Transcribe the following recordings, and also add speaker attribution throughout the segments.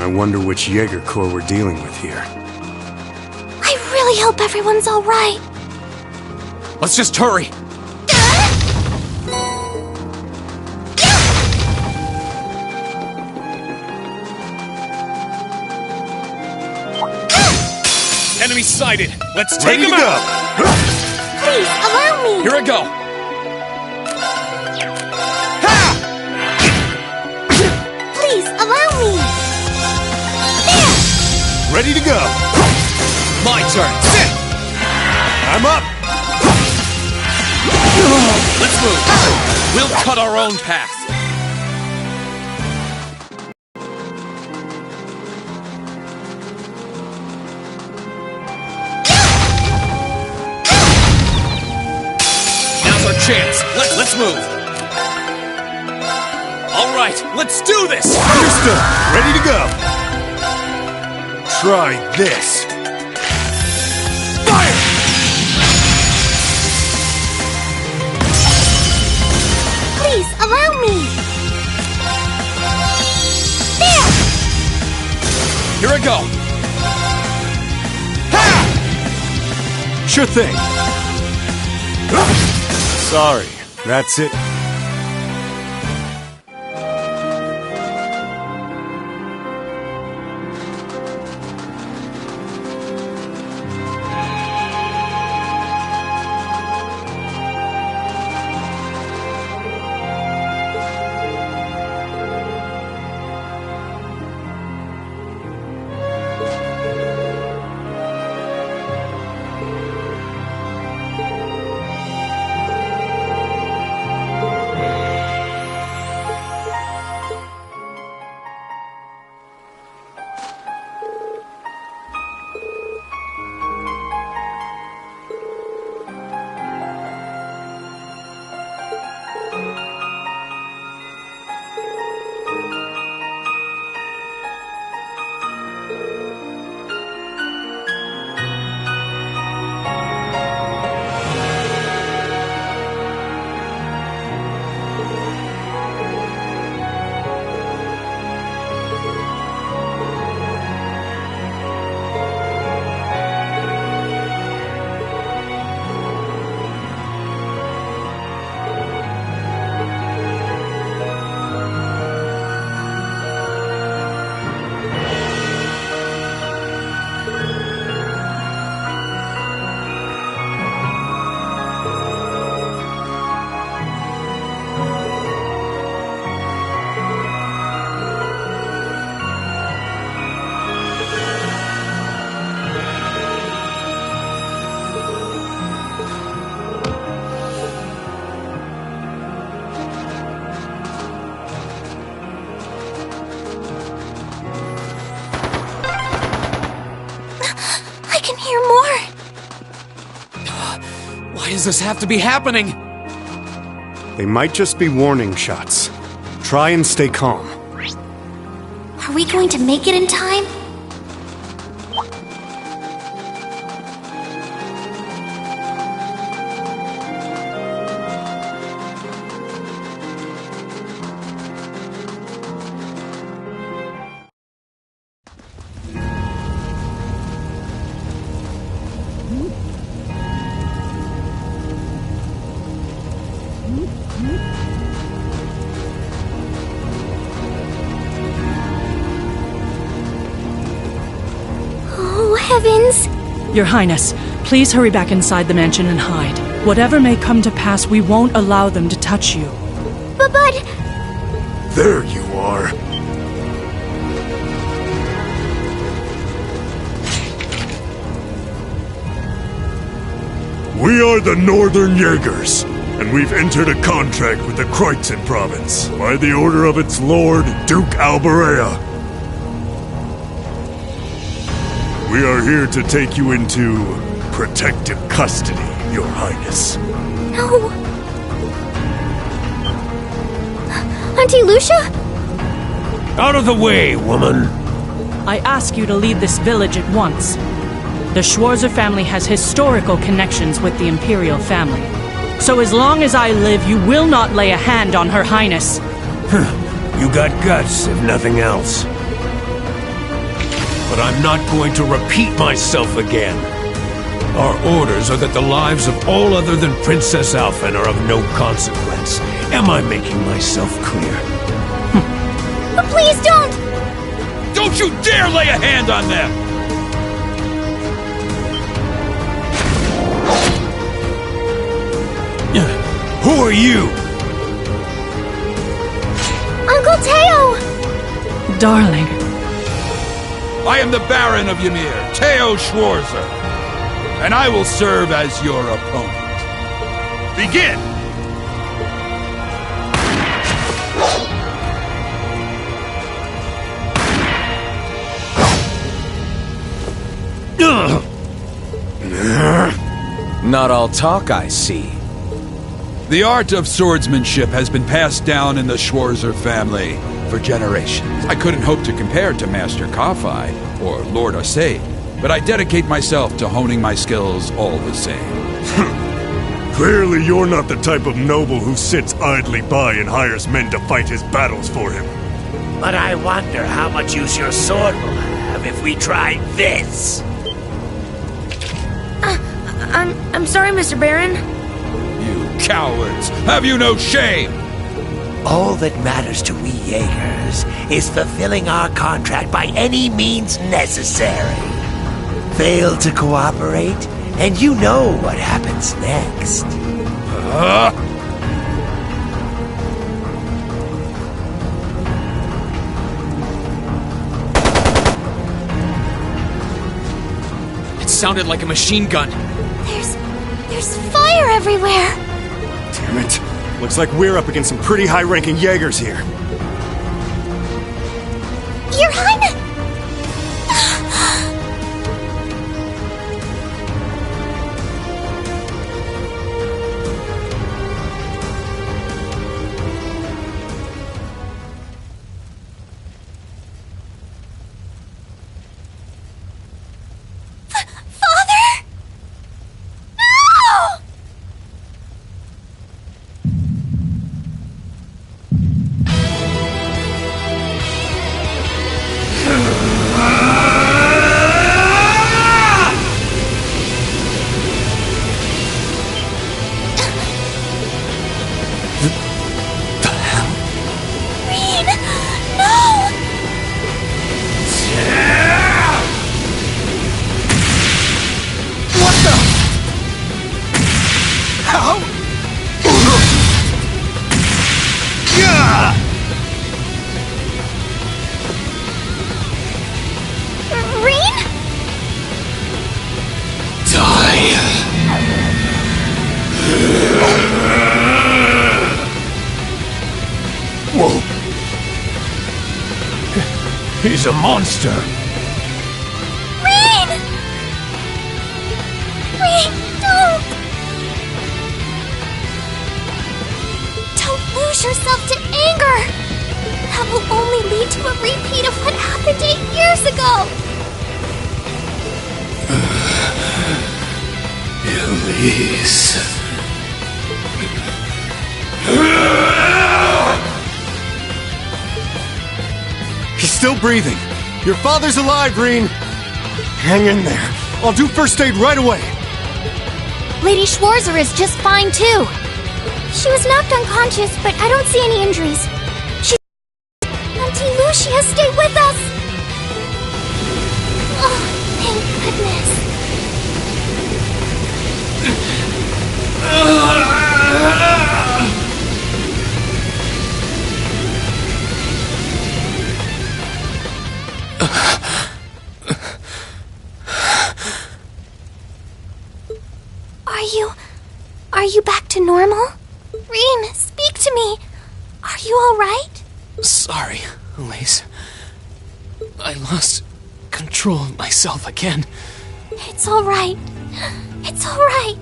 Speaker 1: wonder which Jaeger Corps we're dealing with here.
Speaker 2: I really hope everyone's alright.
Speaker 3: Let's just hurry! Enemy sighted! Let's take him out!
Speaker 2: Please, allow me!
Speaker 3: Here I go!
Speaker 2: Please, allow me! There!
Speaker 1: Ready to go!
Speaker 3: My turn! Sit!
Speaker 1: I'm up!
Speaker 3: Let's move! We'll cut our own path! Now's our chance! Let's move! Alright, let's do this!
Speaker 1: Understood! Ready to go! Try this! Fire!
Speaker 2: Please, allow me! There!
Speaker 3: Here I go!
Speaker 1: Ha! Sure thing. Sorry, that's it.
Speaker 3: Why does this have to be happening?
Speaker 1: They might just be warning shots. Try and stay calm.
Speaker 2: Are we going to make it in time? Heavens!
Speaker 4: Your Highness, please hurry back inside the mansion and hide. Whatever may come to pass, we won't allow them to touch you.
Speaker 2: But...
Speaker 1: There you are.
Speaker 5: We are the Northern Jaegers, and we've entered a contract with the Kreutzen province by the order of its lord, Duke Alberea. We are here to take you into protective custody, Your Highness.
Speaker 2: No. Auntie Lucia?
Speaker 5: Out of the way, woman!
Speaker 4: I ask you to leave this village at once. The Schwarzer family has historical connections with the Imperial family. So as long as I live, you will not lay a hand on Her Highness.
Speaker 5: You got guts, if nothing else.
Speaker 6: but I'm not going to repeat myself again. Our orders are that the lives of all other than Princess Alphen are of no consequence. Am I making myself clear?
Speaker 2: But please don't!
Speaker 3: Don't you dare lay a hand on them!
Speaker 6: Who are you?
Speaker 2: Uncle TLoh!
Speaker 4: Darling,
Speaker 3: I am the Baron of Ymir, TLoh Schwarzer, and I will serve as your opponent. Begin!
Speaker 7: Not all talk, I see.
Speaker 3: The art of swordsmanship has been passed down in the Schwarzer family for generations. I couldn't hope to compare to Master Kafai or Lord Osei, but I dedicate myself to honing my skills all the same.
Speaker 5: Clearly you're not the type of noble who sits idly by and hires men to fight his battles for him.
Speaker 8: But I wonder how much use your sword will have if we try this.
Speaker 2: I'm sorry, Mr. Baron.
Speaker 3: You cowards! Have you no shame?
Speaker 8: All that matters to we Jaegers is fulfilling our contract by any means necessary. Fail to cooperate, and you know what happens next.
Speaker 7: It sounded like a machine gun.
Speaker 2: There's fire everywhere!
Speaker 1: Damn it. Looks like we're up against some pretty high-ranking Jaegers here.
Speaker 2: Your Highness!
Speaker 6: He's a monster!
Speaker 2: Rain! Rain, don't! Don't lose yourself to anger! That will only lead to a repeat of what happened 8 years ago!
Speaker 5: Elise.
Speaker 1: He's still breathing. Your father's alive, Reen. Hang in there. I'll do first aid right away.
Speaker 2: Lady Schwarzer is just fine, too. She was knocked unconscious, but I don't see any injuries. Auntie Lucia, stay with us! Oh, thank goodness. Are you back to normal? Reen, speak to me. Are you alright?
Speaker 7: Sorry, Elise. I lost control of myself again.
Speaker 2: It's alright. It's alright.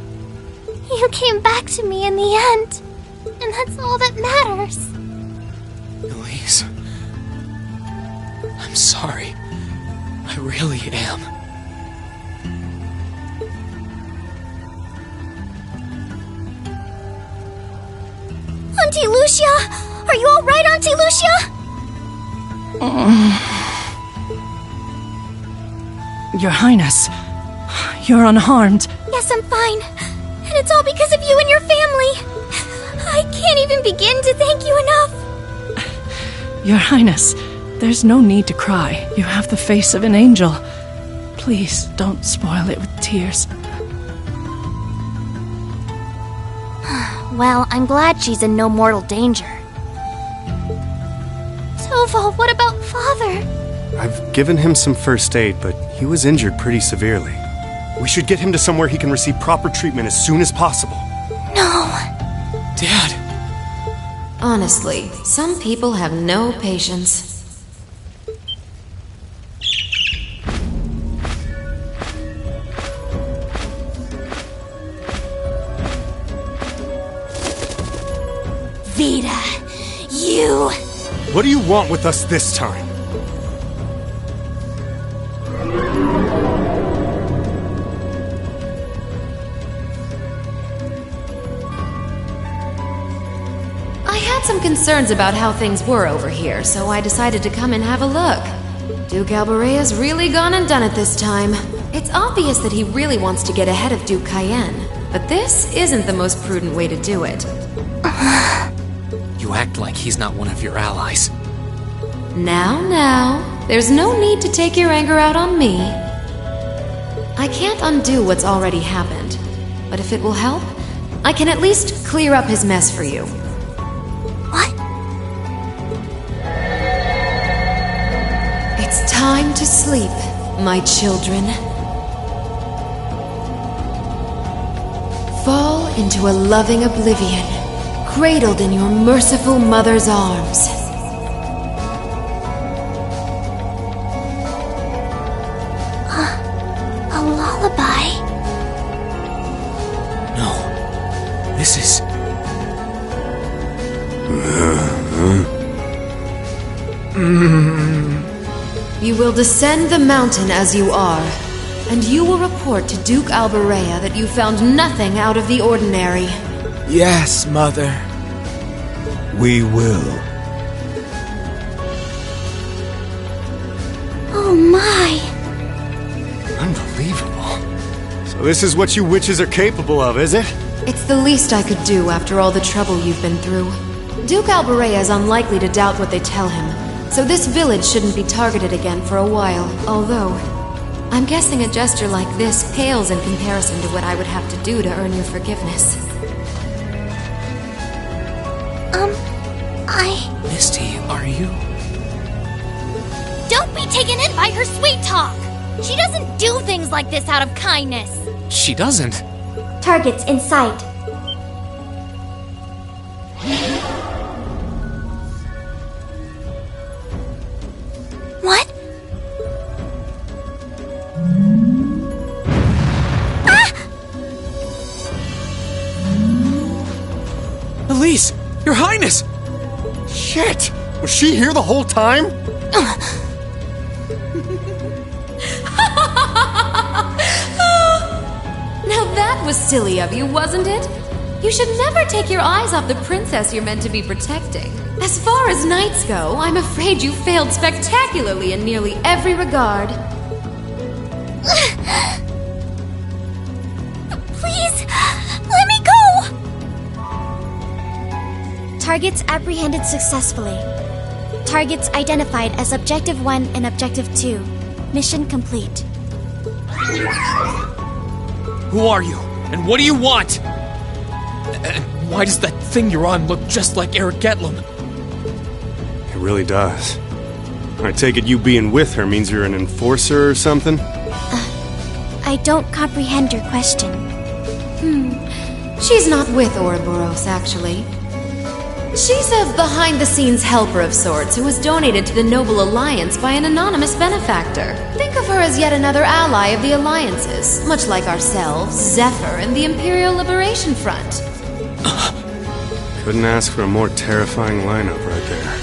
Speaker 2: You came back to me in the end. And that's all that matters.
Speaker 7: Elise. I'm sorry. I really am.
Speaker 2: Auntie Lucia! Are you alright, Auntie Lucia?
Speaker 4: Your Highness, you're unharmed.
Speaker 2: Yes, I'm fine. And it's all because of you and your family. I can't even begin to thank you enough.
Speaker 4: Your Highness, there's no need to cry. You have the face of an angel. Please, don't spoil it with tears.
Speaker 2: Well, I'm glad she's in no mortal danger. TLoh, what about Father?
Speaker 1: I've given him some first aid, but he was injured pretty severely. We should get him to somewhere he can receive proper treatment as soon as possible.
Speaker 2: No.
Speaker 7: Dad!
Speaker 9: Honestly, some people have no patience.
Speaker 2: Vita, you...
Speaker 1: What do you want with us this time?
Speaker 9: I had some concerns about how things were over here, so I decided to come and have a look. Duke Alberea's really gone and done it this time. It's obvious that he really wants to get ahead of Duke Cayenne, but this isn't the most prudent way to do it.
Speaker 7: You act like he's not one of your allies.
Speaker 9: Now, there's no need to take your anger out on me. I can't undo what's already happened, but if it will help, I can at least clear up his mess for you.
Speaker 2: What?
Speaker 9: It's time to sleep, my children. Fall into a loving oblivion, cradled in your merciful mother's arms.
Speaker 2: A lullaby?
Speaker 7: No. This is...
Speaker 9: You will descend the mountain as you are, and you will report to Duke Alberea that you found nothing out of the ordinary.
Speaker 7: Yes, Mother.
Speaker 6: We will.
Speaker 2: Oh my.
Speaker 1: Unbelievable. So this is what you witches are capable of, is it?
Speaker 9: It's the least I could do after all the trouble you've been through. Duke Alberea is unlikely to doubt what they tell him, so this village shouldn't be targeted again for a while, although I'm guessing a gesture like this pales in comparison to what I would have to do to earn your forgiveness.
Speaker 7: Misty, are you...
Speaker 2: Don't be taken in by her sweet talk! She doesn't do things like this out of kindness!
Speaker 7: She doesn't.
Speaker 2: Targets in sight. What?
Speaker 7: Elise! Your Highness!
Speaker 1: Shit! Was she here the whole time?
Speaker 9: Now that was silly of you, wasn't it? You should never take your eyes off the princess you're meant to be protecting. As far as knights go, I'm afraid you failed spectacularly in nearly every regard.
Speaker 2: Please, let me go! Targets apprehended successfully. Targets identified as Objective 1 and Objective 2. Mission complete.
Speaker 7: Who are you? And what do you want? And why does that thing you're on look just like Eric Getlum?
Speaker 1: It really does. I take it you being with her means you're an enforcer or something?
Speaker 2: I don't comprehend your question.
Speaker 9: She's not with Ouroboros, actually. She's a behind-the-scenes helper of sorts who was donated to the Noble Alliance by an anonymous benefactor. Think of her as yet another ally of the Alliances, much like ourselves, Zephyr, and the Imperial Liberation Front.
Speaker 1: Couldn't ask for a more terrifying lineup right there.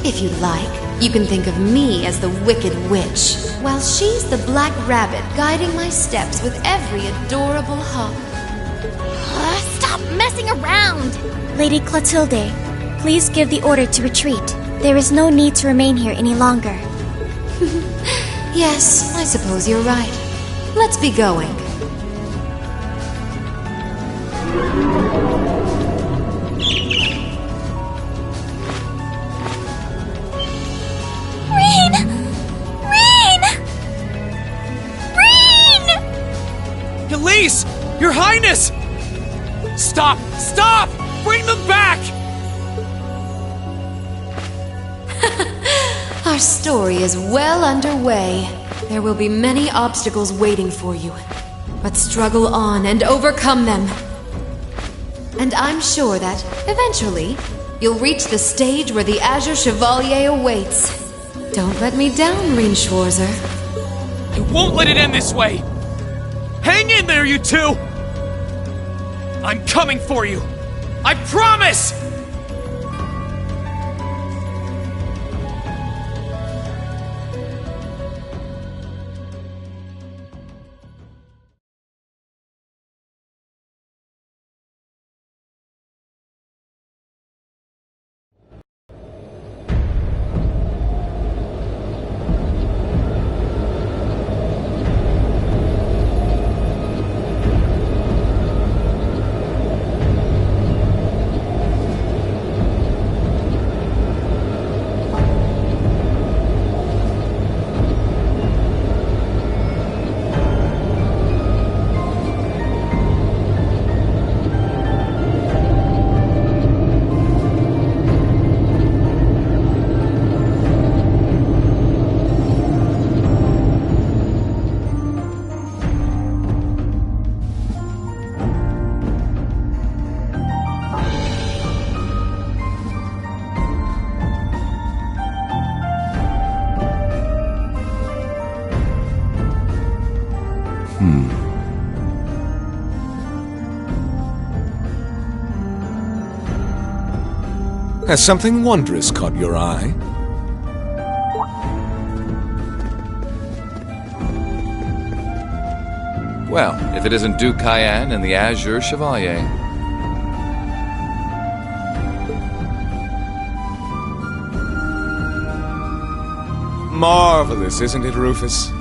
Speaker 9: If you like, you can think of me as the Wicked Witch, while she's the Black Rabbit guiding my steps with every adorable hop.
Speaker 2: Stop messing around! Lady Clotilde, please give the order to retreat. There is no need to remain here any longer.
Speaker 9: Yes, I suppose you're right. Let's be going.
Speaker 2: Rain! Rain! Rain!
Speaker 7: Elise! Your Highness! Stop! Stop! Bring them back!
Speaker 9: Our story is well underway. There will be many obstacles waiting for you. But struggle on and overcome them. And I'm sure that, eventually, you'll reach the stage where the Azure Chevalier awaits. Don't let me down, Rean Schwarzer.
Speaker 7: I won't let it end this way! Hang in there, you two! I'm coming for you! I promise!
Speaker 6: Has something wondrous caught your eye?
Speaker 10: Well, if it isn't Duke Cayenne and the Azure Chevalier.
Speaker 6: Marvelous, isn't it, Rufus?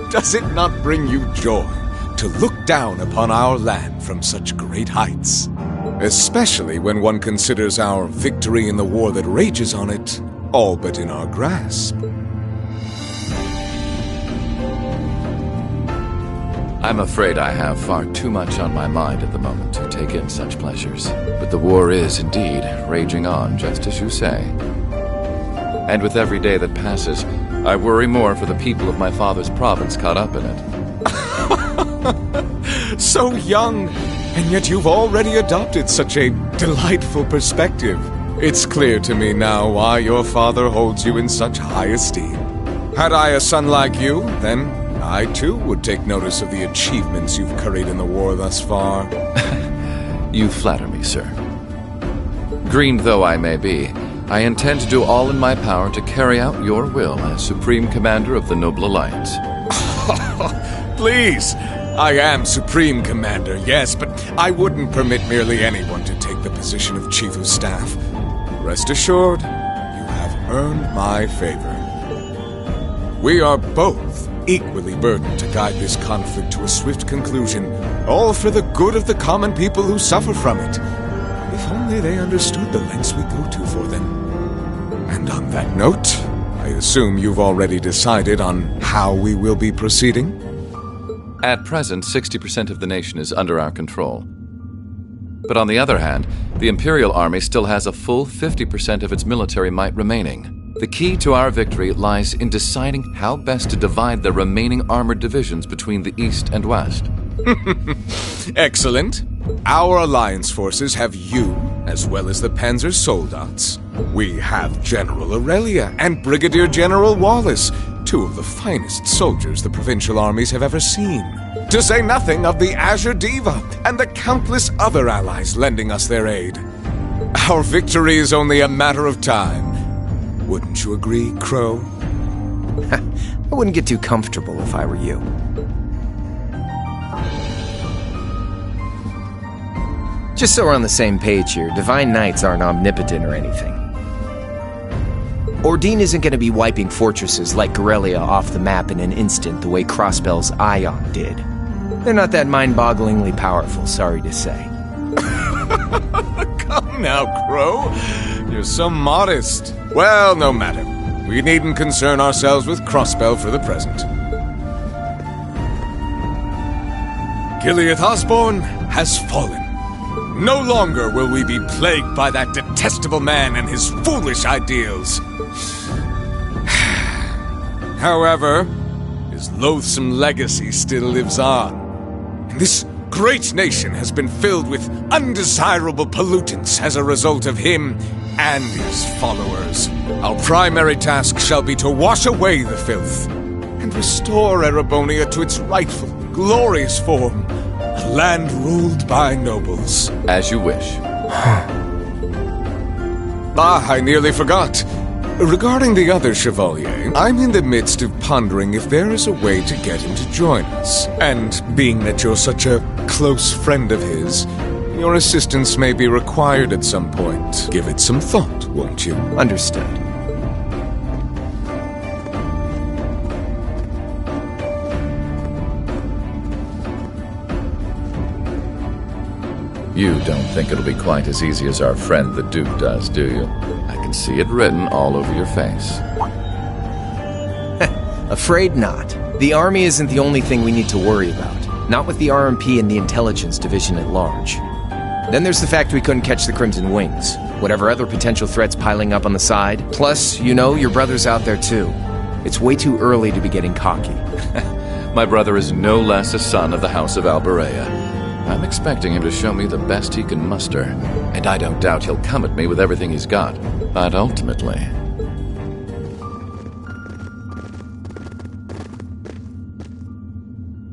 Speaker 6: Does it not bring you joy to look down upon our land from such great heights? Especially when one considers our victory in the war that rages on it all but in our grasp.
Speaker 10: I'm afraid I have far too much on my mind at the moment to take in such pleasures. But the war is indeed raging on, just as you say. And with every day that passes, I worry more for the people of my father's province caught up in it.
Speaker 6: So young! And yet you've already adopted such a delightful perspective. It's clear to me now why your father holds you in such high esteem. Had I a son like you, then I too would take notice of the achievements you've curried in the war thus far.
Speaker 10: You flatter me, sir. Green though I may be, I intend to do all in my power to carry out your will as Supreme Commander of the Noble Alliance.
Speaker 6: Please! I am Supreme Commander, yes, but I wouldn't permit merely anyone to take the position of Chief of Staff. Rest assured, you have earned my favor. We are both equally burdened to guide this conflict to a swift conclusion, all for the good of the common people who suffer from it. If only they understood the lengths we go to for them. And on that note, I assume you've already decided on how we will be proceeding?
Speaker 10: At present, 60% of the nation is under our control. But on the other hand, the Imperial Army still has a full 50% of its military might remaining. The key to our victory lies in deciding how best to divide the remaining armored divisions between the East and West.
Speaker 6: Excellent. Our alliance forces have you, as well as the Panzer Soldats. We have General Aurelia and Brigadier General Wallace, two of the finest soldiers the provincial armies have ever seen. To say nothing of the Azure Diva and the countless other allies lending us their aid. Our victory is only a matter of time. Wouldn't you agree, Crow?
Speaker 11: I wouldn't get too comfortable if I were you. Just so we're on the same page here, Divine Knights aren't omnipotent or anything. Ordine isn't going to be wiping fortresses like Corellia off the map in an instant the way Crossbell's Ion did. They're not that mind-bogglingly powerful, sorry to say.
Speaker 6: Come now, Crow. You're so modest. Well, no matter. We needn't concern ourselves with Crossbell for the present. Gilead Osborne has fallen. No longer will we be plagued by that detestable man and his foolish ideals. However, his loathsome legacy still lives on. And this great nation has been filled with undesirable pollutants as a result of him and his followers. Our primary task shall be to wash away the filth and restore Erebonia to its rightful, glorious form, a land ruled by nobles.
Speaker 10: As you wish.
Speaker 6: I nearly forgot. Regarding the other Chevalier, I'm in the midst of pondering if there is a way to get him to join us. And being that you're such a close friend of his, your assistance may be required at some point. Give it some thought, won't you?
Speaker 11: Understood.
Speaker 10: You don't think it'll be quite as easy as our friend the Duke does, do you? I can see it written all over your face.
Speaker 11: Afraid not. The army isn't the only thing we need to worry about. Not with the RMP and the intelligence division at large. Then there's the fact we couldn't catch the Crimson Wings. Whatever other potential threats piling up on the side. Plus, you know, your brother's out there too. It's way too early to be getting cocky.
Speaker 10: My brother is no less a son of the House of Alberea. I'm expecting him to show me the best he can muster, and I don't doubt he'll come at me with everything he's got. But ultimately...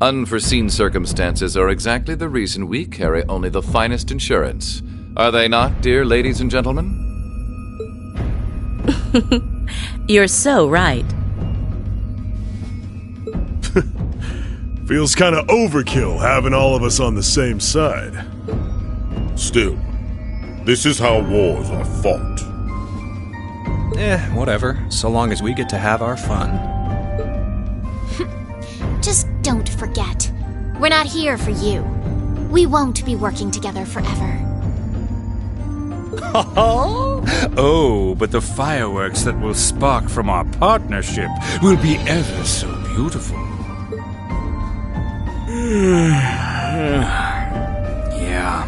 Speaker 10: unforeseen circumstances are exactly the reason we carry only the finest insurance. Are they not, dear ladies and gentlemen?
Speaker 12: You're so right.
Speaker 5: Feels kinda overkill having all of us on the same side.
Speaker 13: Still, this is how wars are fought.
Speaker 14: Whatever, so long as we get to have our fun.
Speaker 2: Just don't forget. We're not here for you. We won't be working together forever.
Speaker 15: Oh, but the fireworks that will spark from our partnership will be ever so beautiful.
Speaker 14: Yeah.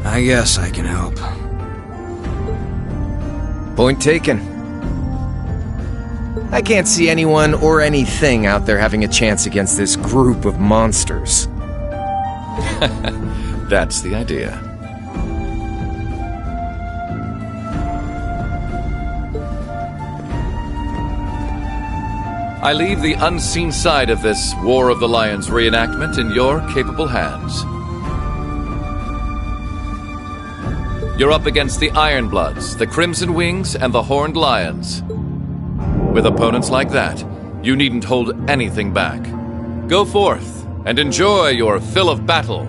Speaker 14: I guess I can help.
Speaker 11: Point taken. I can't see anyone or anything out there having a chance against this group of monsters.
Speaker 10: That's the idea. I leave the unseen side of this War of the Lions reenactment in your capable hands. You're up against the Ironbloods, the Crimson Wings, and the Horned Lions. With opponents like that, you needn't hold anything back. Go forth and enjoy your fill of battle.